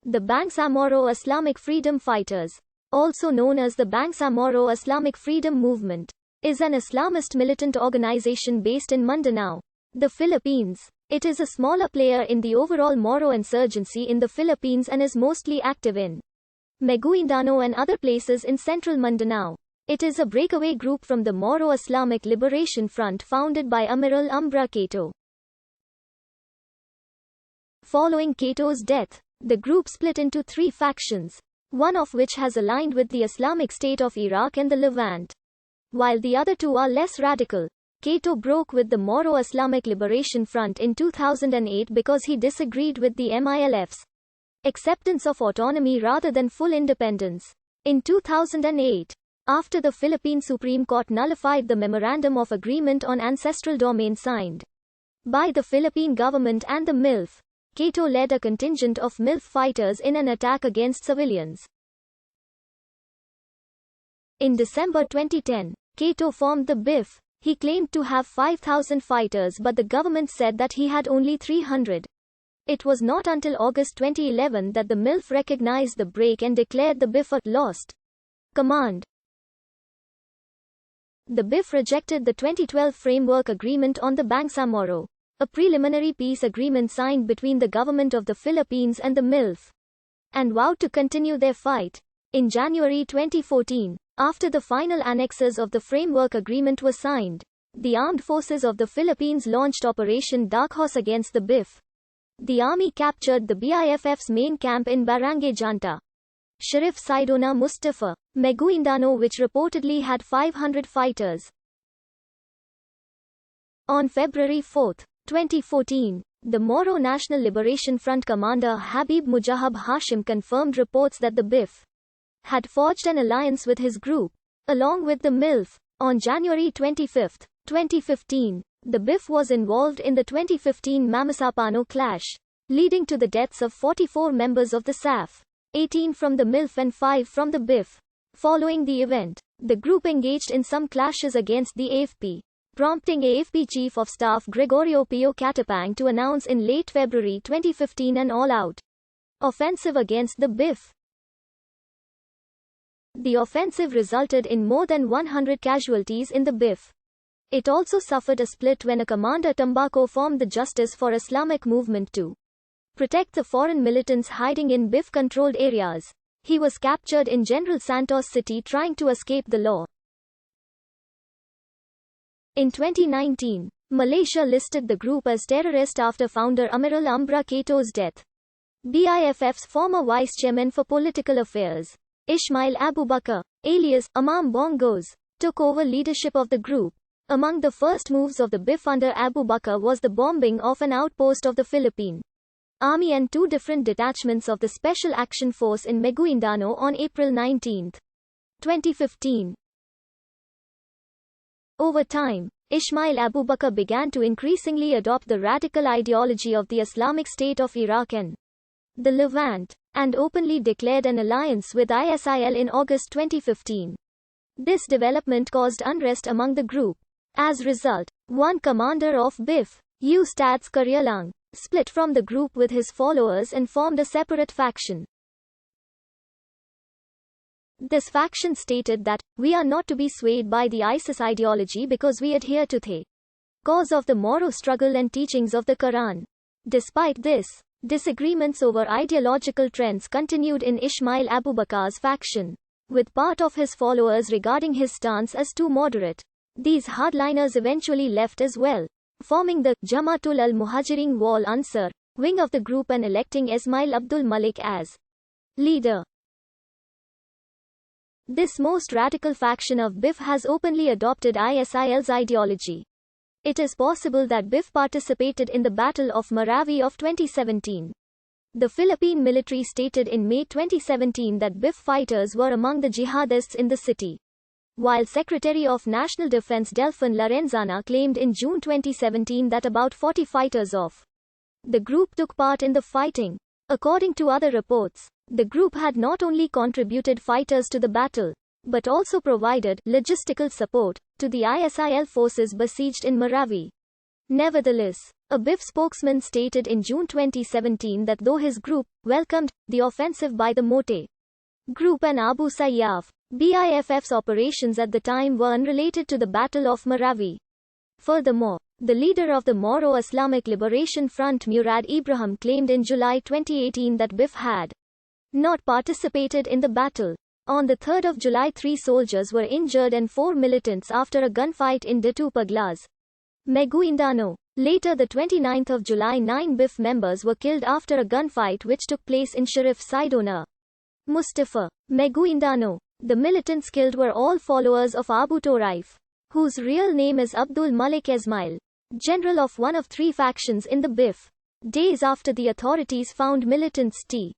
The Bangsamoro Islamic Freedom Fighters, also known as the Bangsamoro Islamic Freedom Movement, is an Islamist militant organization based in Mindanao, the Philippines. It is a smaller player in the overall Moro insurgency in the Philippines and is mostly active in Maguindanao and other places in central Mindanao. It is a breakaway group from the Moro Islamic Liberation Front founded by Amiral Umbra Cato. Following Cato's death, the group split into three factions, one of which has aligned with the Islamic State of Iraq and the Levant, while the other two are less radical. Cato broke with the Moro Islamic Liberation Front in 2008 because he disagreed with the MILF's acceptance of autonomy rather than full independence. In 2008, after the Philippine Supreme Court nullified the Memorandum of Agreement on Ancestral Domain signed by the Philippine government and the MILF, Cato led a contingent of MILF fighters in an attack against civilians. In December 2010, Cato formed the BIF. He claimed to have 5,000 fighters, but the government said that he had only 300. It was not until August 2011 that the MILF recognized the break and declared the BIF a lost command. The BIF rejected the 2012 Framework Agreement on the Bangsamoro, a preliminary peace agreement signed between the government of the Philippines and the MILF, and vowed to continue their fight. In January 2014, after the final annexes of the Framework Agreement were signed, the Armed Forces of the Philippines launched Operation Dark Horse against the BIF. The army captured the BIFF's main camp in Barangay Janta, Sharif Saidona Mustafa, Maguindanao, which reportedly had 500 fighters. On February 4, 2014, the Moro National Liberation Front commander Habib Mujahab Hashim confirmed reports that the BIF had forged an alliance with his group, along with the MILF. On January 25, 2015, the BIF was involved in the 2015 Mamasapano clash, leading to the deaths of 44 members of the SAF, 18 from the MILF and 5 from the BIF. Following the event, the group engaged in some clashes against the AFP, prompting AFP Chief of Staff Gregorio Pio Catapang to announce in late February 2015 an all-out offensive against the BIF. The offensive resulted in more than 100 casualties in the BIF. It also suffered a split when a Commander Tambaco formed the Justice for Islamic movement to protect the foreign militants hiding in BIF-controlled areas. He was captured in General Santos City trying to escape the law. In 2019, Malaysia listed the group as terrorist after founder Amiral Umbra Cato's death. BIFF's former vice-chairman for political affairs, Ismail Abubakar, alias Imam Bongos, took over leadership of the group. Among the first moves of the BIF under Abubakar was the bombing of an outpost of the Philippine Army and 2 different detachments of the Special Action Force in Maguindanao on April 19, 2015. Over time, Ismail Abubakar began to increasingly adopt the radical ideology of the Islamic State of Iraq and the Levant, and openly declared an alliance with ISIL in August 2015. This development caused unrest among the group. As a result, one commander of BIF, Ustaz Karyalang, split from the group with his followers and formed a separate faction. This faction stated that, "We are not to be swayed by the ISIS ideology because we adhere to the cause of the Moro struggle and teachings of the Quran." Despite this, disagreements over ideological trends continued in Ismail Abubakar's faction, with part of his followers regarding his stance as too moderate. These hardliners eventually left as well, forming the Jamaatul al-Muhajirin wal Ansar wing of the group and electing Ismail Abdul Malik as leader. This most radical faction of BIF has openly adopted ISIL's ideology. It is possible that BIF participated in the Battle of Marawi of 2017. The Philippine military stated in May 2017 that BIF fighters were among the jihadists in the city, while Secretary of National Defense Delfin Lorenzana claimed in June 2017 that about 40 fighters of the group took part in the fighting. According to other reports, the group had not only contributed fighters to the battle, but also provided logistical support to the ISIL forces besieged in Marawi. Nevertheless, A BIF spokesman stated in June 2017 that though his group welcomed the offensive by the Mote Group and Abu Sayyaf, BIFF's operations at the time were unrelated to the Battle of Marawi. Furthermore, the leader of the Moro Islamic Liberation Front Murad Ibrahim claimed in July 2018 that BIF had not participated in the battle. On the 3rd of July 3 soldiers were injured and 4 militants after a gunfight in Datu Paglas, Meguindano. Later the 29th of July 9 BIF members were killed after a gunfight which took place in Sharif Saidona, Mustafa, Meguindano. The militants killed were all followers of Abu Toraif, whose real name is Abdul Malik Esmail, general of one of 3 factions in the BIF. Days after the authorities found militants T.